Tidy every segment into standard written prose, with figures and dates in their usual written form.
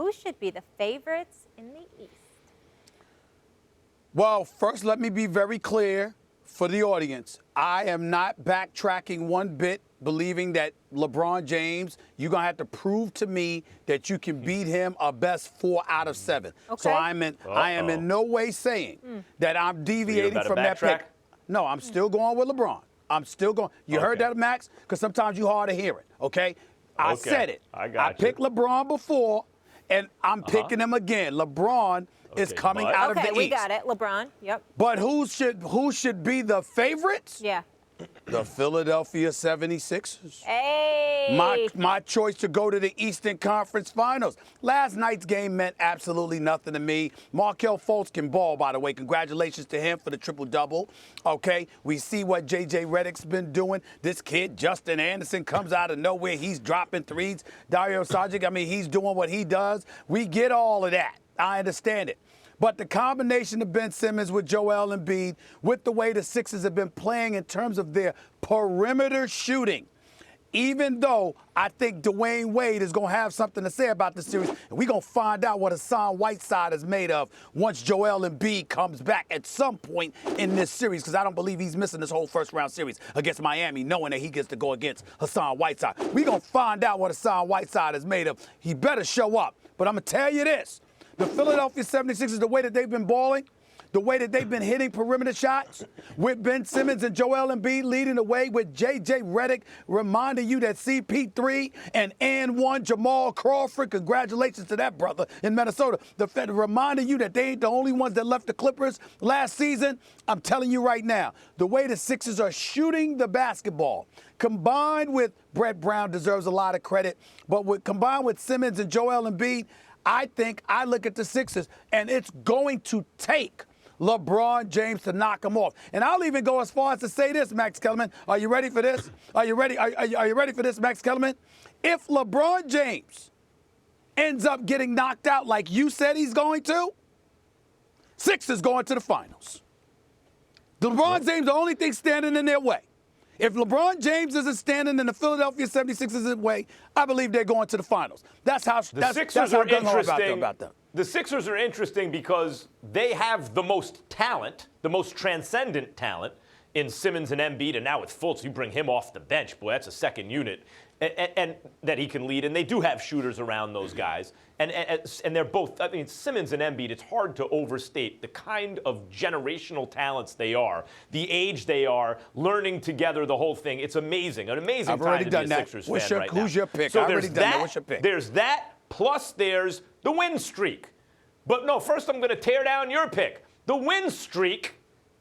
who should be the favorites in the East? Well, first, let me be very clear for the audience. I am not backtracking one bit, believing that LeBron James, you're going to have to prove to me that you can beat him a best 4 out of 7. Okay. So I am in no way saying that I'm deviating from that pick. No, I'm still going with LeBron. I'm still going. You heard that, Max? Because sometimes you're hard to hear it, okay? I said it. I picked LeBron before, and I'm picking him again. LeBron is coming out of the East. Okay, we got it. LeBron, yep. But who should be the favorites? Yeah. The Philadelphia 76ers. Hey! My choice to go to the Eastern Conference Finals. Last night's game meant absolutely nothing to me. Markelle Fultz can ball, by the way. Congratulations to him for the triple-double. Okay, we see what J.J. Redick's been doing. This kid, Justin Anderson, comes out of nowhere. He's dropping threes. Dario Saric, he's doing what he does. We get all of that. I understand it. But the combination of Ben Simmons with Joel Embiid, with the way the Sixers have been playing in terms of their perimeter shooting, even though I think Dwayne Wade is going to have something to say about the series, and we're going to find out what Hassan Whiteside is made of once Joel Embiid comes back at some point in this series, because I don't believe he's missing this whole first-round series against Miami, knowing that he gets to go against Hassan Whiteside. We're going to find out what Hassan Whiteside is made of. He better show up. But I'm going to tell you this. The Philadelphia 76ers, the way that they've been balling, the way that they've been hitting perimeter shots, with Ben Simmons and Joel Embiid leading the way, with J.J. Redick reminding you that CP3 and 1 Jamal Crawford, congratulations to that brother in Minnesota, reminding you that they ain't the only ones that left the Clippers last season. I'm telling you right now, the way the Sixers are shooting the basketball, combined with Brett Brown deserves a lot of credit, but combined with Simmons and Joel Embiid, I think I look at the Sixers, and it's going to take LeBron James to knock him off. And I'll even go as far as to say this, Max Kellerman. Are you ready for this? Are you ready? Are you ready for this, Max Kellerman? If LeBron James ends up getting knocked out like you said he's going to, Sixers going to the finals. LeBron James, the only thing standing in their way. If LeBron James isn't standing in the Philadelphia 76ers' way, I believe they're going to the finals. That's how interesting about them. The Sixers are interesting because they have the most talent, the most transcendent talent in Simmons and Embiid, and now with Fultz, you bring him off the bench. Boy, that's a second unit and that he can lead, and they do have shooters around those guys. And they're both, Simmons and Embiid, it's hard to overstate the kind of generational talents they are, the age they are, learning together, the whole thing. It's amazing, an amazing time to be a Sixers fan right now. Who's your pick? So I've already done that. What's your pick? There's that, plus there's the win streak. But no, first I'm going to tear down your pick. The win streak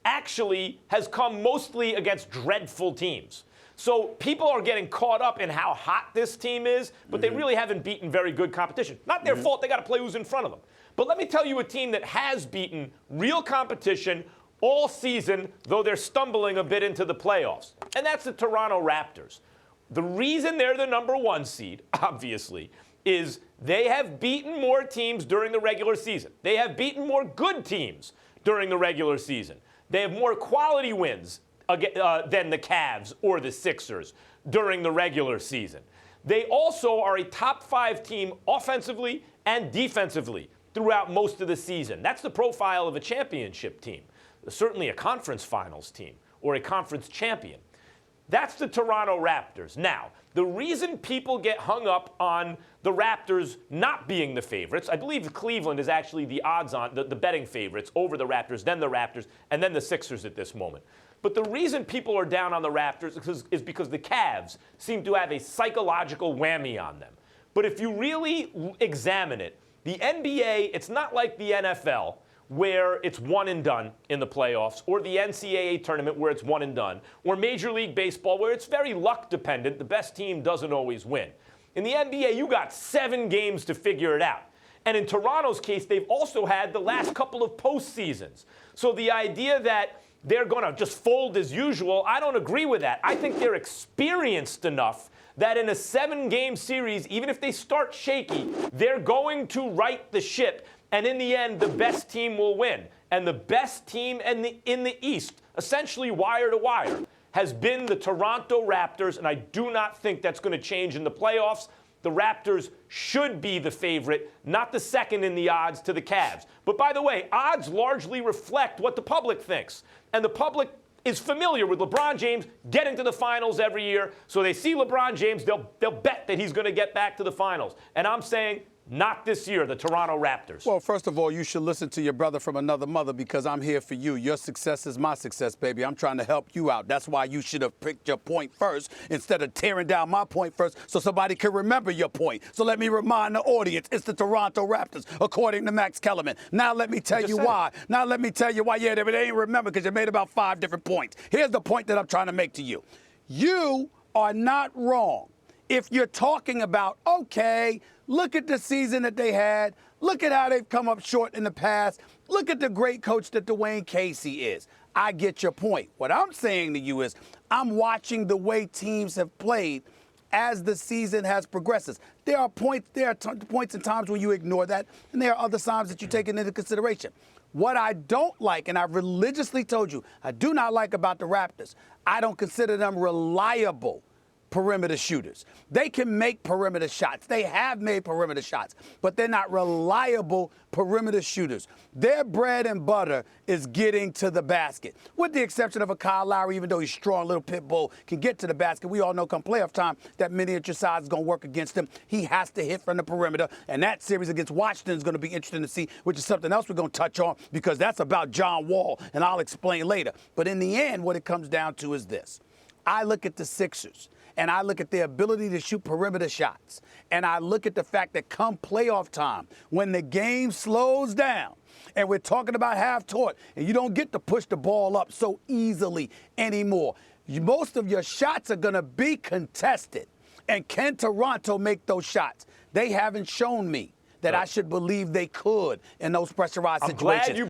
actually has come mostly against dreadful teams. So people are getting caught up in how hot this team is, but they really haven't beaten very good competition. Not their fault. They got to play who's in front of them. But let me tell you a team that has beaten real competition all season, though they're stumbling a bit into the playoffs. And that's the Toronto Raptors. The reason they're the number 1 seed, obviously, is they have beaten more teams during the regular season. They have beaten more good teams during the regular season. They have more quality wins than the Cavs or the Sixers during the regular season. They also are a top 5 team offensively and defensively throughout most of the season. That's the profile of a championship team, certainly a conference finals team or a conference champion. That's the Toronto Raptors. Now, the reason people get hung up on the Raptors not being the favorites, I believe Cleveland is actually the odds-on, the betting favorites over the Raptors, then the Raptors, and then the Sixers at this moment. But the reason people are down on the Raptors is because the Cavs seem to have a psychological whammy on them. But if you really examine it, the NBA, it's not like the NFL, where it's one and done in the playoffs, or the NCAA tournament where it's one and done, or Major League Baseball where it's very luck dependent. The best team doesn't always win. In the NBA, you got 7 games to figure it out. And in Toronto's case, they've also had the last couple of postseasons. So the idea that they're going to just fold as usual, I don't agree with that. I think they're experienced enough that in a 7-game series, even if they start shaky, they're going to right the ship. And in the end, the best team will win. And the best team in the East, essentially wire to wire, has been the Toronto Raptors. And I do not think that's going to change in the playoffs. the Raptors should be the favorite, not the second in the odds to the Cavs. But by the way, odds largely reflect what the public thinks. And the public is familiar with LeBron James getting to the finals every year. So they see LeBron James, they'll bet that he's going to get back to the finals. And I'm saying, not this year, the Toronto Raptors. Well, first of all, you should listen to your brother from another mother because I'm here for you. Your success is my success, baby. I'm trying to help you out. That's why you should have picked your point first instead of tearing down my point first so somebody can remember your point. So let me remind the audience, it's the Toronto Raptors, according to Max Kellerman. Now let me tell you why. Now let me tell you why. Yeah, but they ain't remember because you made about 5 different points. Here's the point that I'm trying to make to you. You are not wrong if you're talking about, okay, look at the season that they had. Look at how they've come up short in the past. Look at the great coach that Dwayne Casey is. I get your point. What I'm saying to you is I'm watching the way teams have played as the season has progressed. There are points and times when you ignore that, and there are other times that you take it into consideration. What I don't like, and I've religiously told you, I do not like about the Raptors, I don't consider them reliable perimeter shooters. They can make perimeter shots. They have made perimeter shots, but they're not reliable perimeter shooters. Their bread and butter is getting to the basket. With the exception of a Kyle Lowry, even though he's strong, little pit bull, can get to the basket. We all know come playoff time that miniature size is going to work against him. He has to hit from the perimeter, and that series against Washington is going to be interesting to see, which is something else we're going to touch on because that's about John Wall, and I'll explain later. But in the end, what it comes down to is this. I look at the Sixers, and I look at their ability to shoot perimeter shots. And I look at the fact that come playoff time, when the game slows down, and we're talking about half-court, and you don't get to push the ball up so easily anymore, most of your shots are going to be contested. And can Toronto make those shots? They haven't shown me that I should believe they could in those pressurized situations.